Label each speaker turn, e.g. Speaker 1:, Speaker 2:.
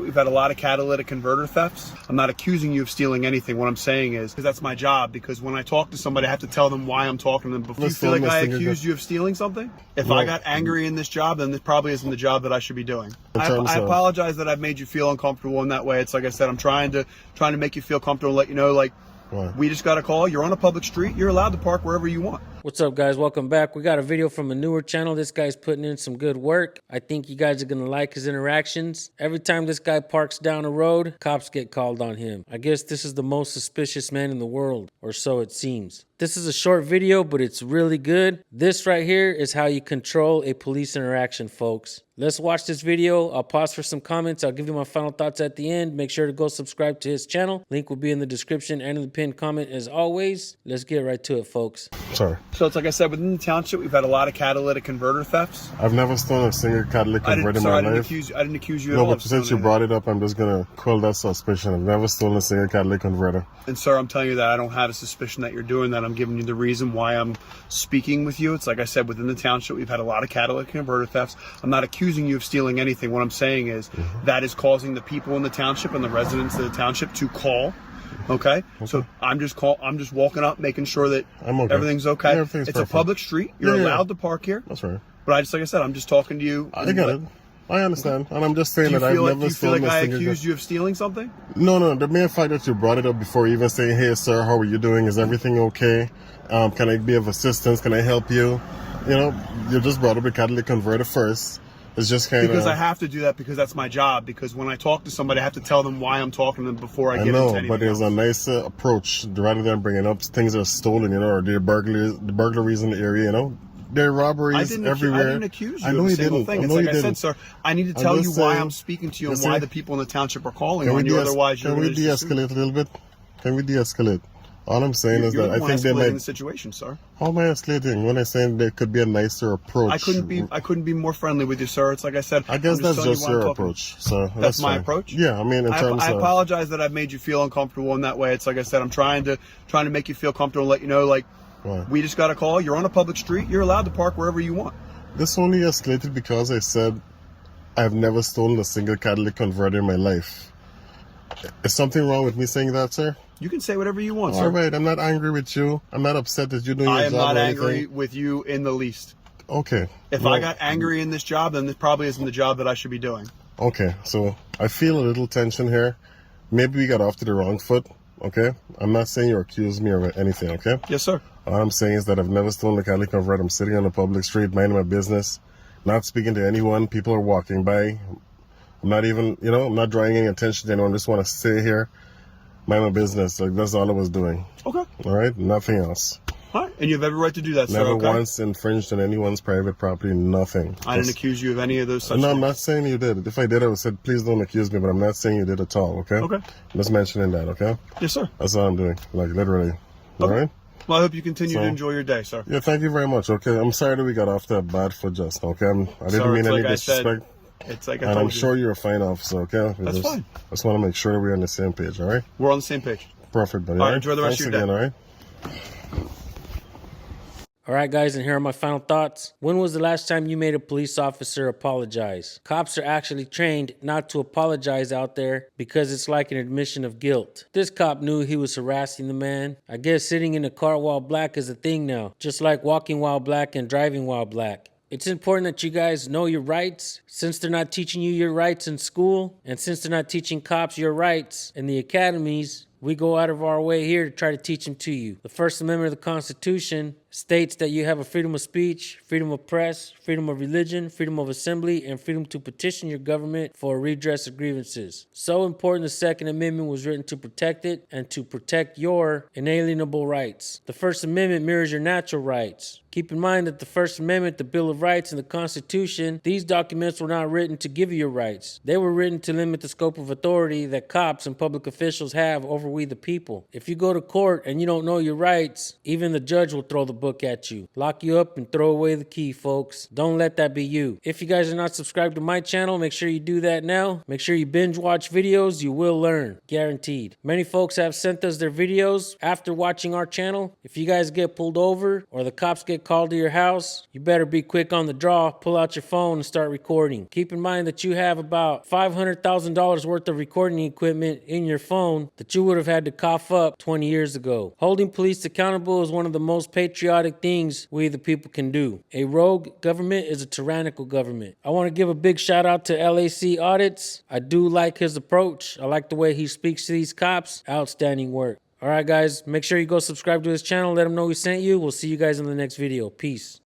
Speaker 1: We've had a lot of catalytic converter thefts. I'm not accusing you of stealing anything. What I'm saying is, because that's my job, because when I talk to somebody, I have to tell them why I'm talking to them. Before you feel like I accused you of stealing something? If I got angry in this job, then this probably isn't the job that I should be doing. I apologize that I've made you feel uncomfortable in that way. It's like I said, I'm trying to make you feel comfortable and let you know, like, we just got a call. You're on a public street. You're allowed to park wherever you want.
Speaker 2: What's up, guys? Welcome back. We got a video from a newer channel. This guy's putting in some good work. I think you guys are going to like his interactions. Every time this guy parks down a road, cops get called on him. I guess this is the most suspicious man in the world, or so it seems. This is a short video, but it's really good. This right here is how you control a police interaction, folks. Let's watch this video. I'll pause for some comments. I'll give you my final thoughts at the end. Make sure to go subscribe to his channel. Link will be in the description and in the pinned comment as always. Let's get right to it, folks.
Speaker 3: Sorry.
Speaker 1: So it's like I said, within the township, we've had a lot of catalytic converter thefts.
Speaker 3: I've never stolen a single catalytic converter in my life.
Speaker 1: I didn't accuse you at all.
Speaker 3: No, but since you brought it up, I'm just going to quell that suspicion. I've never stolen a single catalytic converter.
Speaker 1: And sir, I'm telling you that I don't have a suspicion that you're doing that. I'm giving you the reason why I'm speaking with you. It's like I said, within the township, we've had a lot of catalytic converter thefts. I'm not accusing you of stealing anything. What I'm saying is that is causing the people in the township and the residents of the township to call. Okay? So I'm just walking up, making sure that everything's okay.
Speaker 3: Yeah, everything's
Speaker 1: it's
Speaker 3: perfect.
Speaker 1: A public street. You're allowed to park here.
Speaker 3: That's right.
Speaker 1: But like I said, I'm just talking to you.
Speaker 3: I get it. I understand. And I'm just saying that I've never stolen a single.
Speaker 1: Do you feel like I accused you of stealing something?
Speaker 3: No. The mere fact that you brought it up before even saying, hey, sir, how are you doing? Is everything okay? Can I be of assistance? Can I help you? You know, you just brought up a catalytic converter first. It's just kind of...
Speaker 1: Because I have to do that because that's my job. Because when I talk to somebody, I have to tell them why I'm talking to them before I get into anything
Speaker 3: but there's
Speaker 1: else.
Speaker 3: a nicer approach rather than bringing up things that are stolen, you know, or the burglaries in the area, you know. There are robberies everywhere.
Speaker 1: I didn't accuse you
Speaker 3: I know
Speaker 1: of a
Speaker 3: you
Speaker 1: single
Speaker 3: didn't.
Speaker 1: thing.
Speaker 3: I
Speaker 1: It's
Speaker 3: know
Speaker 1: like
Speaker 3: you
Speaker 1: I
Speaker 3: didn't.
Speaker 1: said, sir, I need to tell you why I'm speaking to you and why the people in the township are calling on you. Otherwise,
Speaker 3: can we de-escalate a little bit? Can we de-escalate? All I'm saying is that I think they might...
Speaker 1: the situation, sir.
Speaker 3: How am I escalating when I'm saying there could be a nicer approach?
Speaker 1: I couldn't be more friendly with you, sir. It's like I said.
Speaker 3: I guess that's just your approach. So
Speaker 1: that's my approach.
Speaker 3: Yeah, I mean, in terms of...
Speaker 1: I apologize that I've made you feel uncomfortable in that way. It's like I said, I'm trying to make you feel comfortable and let you know, like, we just got a call. You're on a public street. You're allowed to park wherever you want.
Speaker 3: This only escalated because I said I've never stolen a single catalytic converter in my life. Is something wrong with me saying that, sir?
Speaker 1: You can say whatever you want, sir.
Speaker 3: All right, I'm not angry with you. I'm not upset that you're doing your job.
Speaker 1: I am not angry with you in the least.
Speaker 3: Okay.
Speaker 1: If I got angry in this job, then this probably isn't the job that I should be doing.
Speaker 3: Okay, so I feel a little tension here. Maybe we got off to the wrong foot, okay? I'm not saying you accuse me of anything, okay?
Speaker 1: Yes, sir.
Speaker 3: All I'm saying is that I've never stolen a catalytic converter. I'm sitting on a public street, minding my business, not speaking to anyone. People are walking by. I'm not even, you know, I'm not drawing any attention to anyone. I just want to stay here, mind my business. Like, that's all I was doing.
Speaker 1: Okay.
Speaker 3: All right? Nothing else.
Speaker 1: All right. And you have every right to do that, sir.
Speaker 3: Never once infringed on anyone's private property, nothing.
Speaker 1: I didn't accuse you of any of those such
Speaker 3: No,
Speaker 1: things.
Speaker 3: I'm not saying you did. If I did, I would have said, please don't accuse me, but I'm not saying you did at all, okay?
Speaker 1: Okay.
Speaker 3: I'm just mentioning that, okay?
Speaker 1: Yes, sir.
Speaker 3: That's all I'm doing, like, literally. All right?
Speaker 1: Well, I hope you continue to enjoy your day, sir.
Speaker 3: Yeah, thank you very much, okay? I'm sorry that we got off that bad foot just, okay? I didn't mean any disrespect.
Speaker 1: It's like I
Speaker 3: and
Speaker 1: told
Speaker 3: I'm sure you're a fine officer, okay?
Speaker 1: That's fine.
Speaker 3: I just want to make sure that we're on the same page, all right?
Speaker 1: We're on the same page.
Speaker 3: Perfect, buddy.
Speaker 1: All right, enjoy the rest of your day.
Speaker 3: Again, all right?
Speaker 2: All right, guys, and here are my final thoughts. When was the last time you made a police officer apologize? Cops are actually trained not to apologize out there because it's like an admission of guilt. This cop knew he was harassing the man. I guess sitting in a car while black is a thing now, just like walking while black and driving while black. It's important that you guys know your rights. Since they're not teaching you your rights in school, and since they're not teaching cops your rights in the academies, we go out of our way here to try to teach them to you. The First Amendment of the Constitution states that you have a freedom of speech, freedom of press, freedom of religion, freedom of assembly, and freedom to petition your government for a redress of grievances. So important the Second Amendment was written to protect it and to protect your inalienable rights. The First Amendment mirrors your natural rights. Keep in mind that the First Amendment, the Bill of Rights, and the Constitution, these documents were not written to give you your rights. They were written to limit the scope of authority that cops and public officials have over we the people. If you go to court and you don't know your rights, even the judge will throw the book at you, lock you up, and throw away the key, folks. Don't let that be you. If you guys are not subscribed to my channel, make sure you do that now. Make sure you binge watch videos. You will learn. Guaranteed. Many folks have sent us their videos after watching our channel. If you guys get pulled over or the cops get called to your house, you better be quick on the draw. Pull out your phone and start recording. Keep in mind that you have about $500,000 worth of recording equipment in your phone that you would have had to cough up 20 years ago. Holding police accountable is one of the most patriotic things we the people can do. A rogue government is a tyrannical government. I want to give a big shout out to LAC Audits. I do like his approach. I like the way he speaks to these cops. Outstanding work. All right, guys, make sure you go subscribe to his channel. Let him know we sent you. We'll see you guys in the next video. Peace.